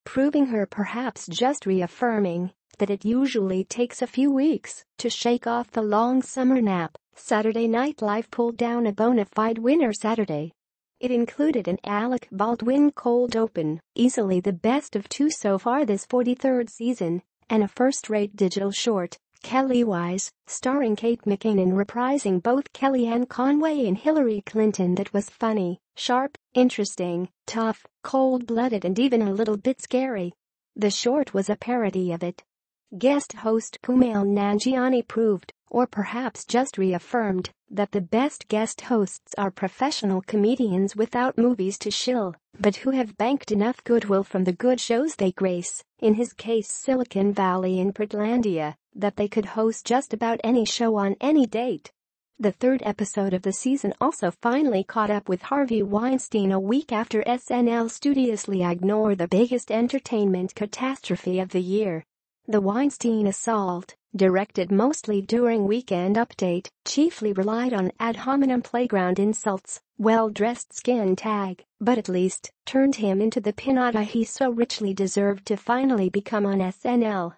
proving her, perhaps just reaffirming, that it usually takes a few weeks to shake off the long summer nap. Saturday Night Live pulled down a bona fide winner Saturday. It included an Alec Baldwin cold open, easily the best of two so far this 43rd season, and a first-rate digital short, Kelly Wise, starring Kate McKinnon and reprising both Kellyanne Conway and Hillary Clinton, that was funny, sharp, interesting, tough, cold-blooded and even a little bit scary. The short was a parody of it. Guest host Kumail Nanjiani proved, or perhaps just reaffirmed, that the best guest hosts are professional comedians without movies to shill, but who have banked enough goodwill from the good shows they grace, in his case Silicon Valley and Portlandia, that they could host just about any show on any date. The third episode of the season also finally caught up with Harvey Weinstein a week after SNL studiously ignored the biggest entertainment catastrophe of the year. The Weinstein assault, directed mostly during Weekend Update, chiefly relied on ad hominem playground insults, well-dressed skin tag, but at least turned him into the pinata he so richly deserved to finally become on SNL.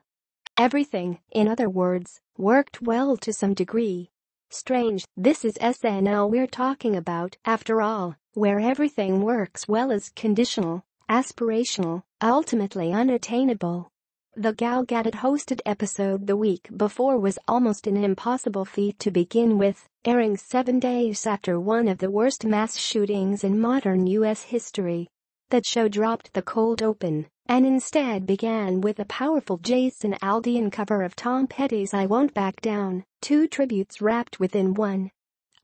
Everything, in other words, worked well to some degree. Strange, this is SNL we're talking about, after all, where everything works well is conditional, aspirational, ultimately unattainable. The Gal Gadot-hosted episode the week before was almost an impossible feat to begin with, airing 7 days after one of the worst mass shootings in modern U.S. history. That show dropped the cold open and instead began with a powerful Jason Aldean cover of Tom Petty's I Won't Back Down, two tributes wrapped within one.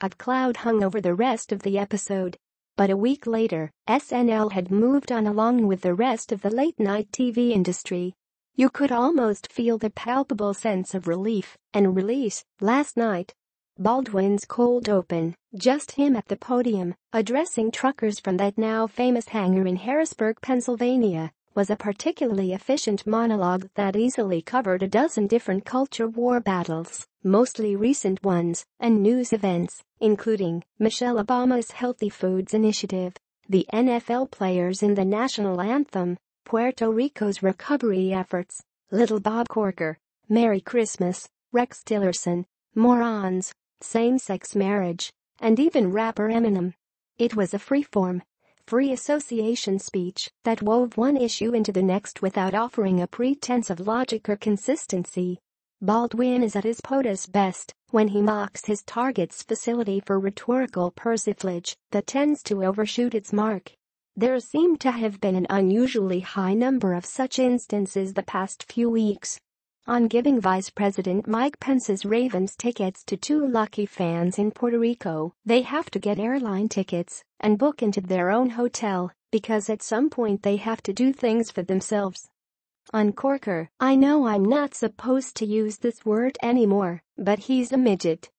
A cloud hung over the rest of the episode. But a week later, SNL had moved on along with the rest of the late-night TV industry. You could almost feel the palpable sense of relief and release last night. Baldwin's cold open, just him at the podium, addressing truckers from that now famous hangar in Harrisburg, Pennsylvania, was a particularly efficient monologue that easily covered a dozen different culture war battles, mostly recent ones, and news events, including Michelle Obama's Healthy Foods Initiative, the NFL players in the national anthem, Puerto Rico's recovery efforts, Little Bob Corker, Merry Christmas, Rex Tillerson, morons, same-sex marriage, and even rapper Eminem. It was a free-form, free association speech that wove one issue into the next without offering a pretense of logic or consistency. Baldwin is at his POTUS best when he mocks his target's facility for rhetorical persiflage that tends to overshoot its mark. There seemed to have been an unusually high number of such instances the past few weeks. On giving Vice President Mike Pence's Ravens tickets to two lucky fans in Puerto Rico, they have to get airline tickets and book into their own hotel because at some point they have to do things for themselves. On Corker, I know I'm not supposed to use this word anymore, but he's a midget.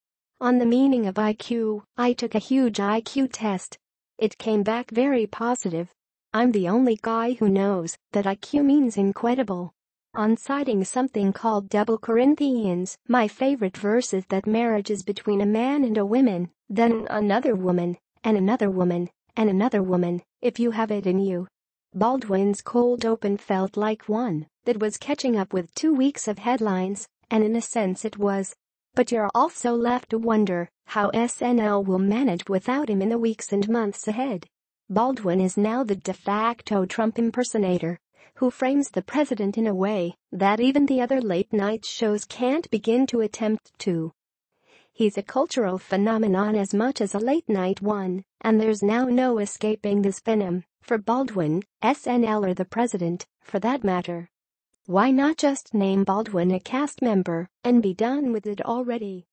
On the meaning of IQ, I took a huge IQ test. It came back very positive. I'm the only guy who knows that IQ means incredible. On citing something called Double Corinthians, my favorite verse is that marriage is between a man and a woman, then another woman, and another woman, and another woman, if you have it in you. Baldwin's cold open felt like one that was catching up with 2 weeks of headlines, and in a sense it was. But you're also left to wonder how SNL will manage without him in the weeks and months ahead. Baldwin is now the de facto Trump impersonator, who frames the president in a way that even the other late-night shows can't begin to attempt to. He's a cultural phenomenon as much as a late-night one, and there's now no escaping this venom, for Baldwin, SNL or the president, for that matter. Why not just name Baldwin a cast member and be done with it already?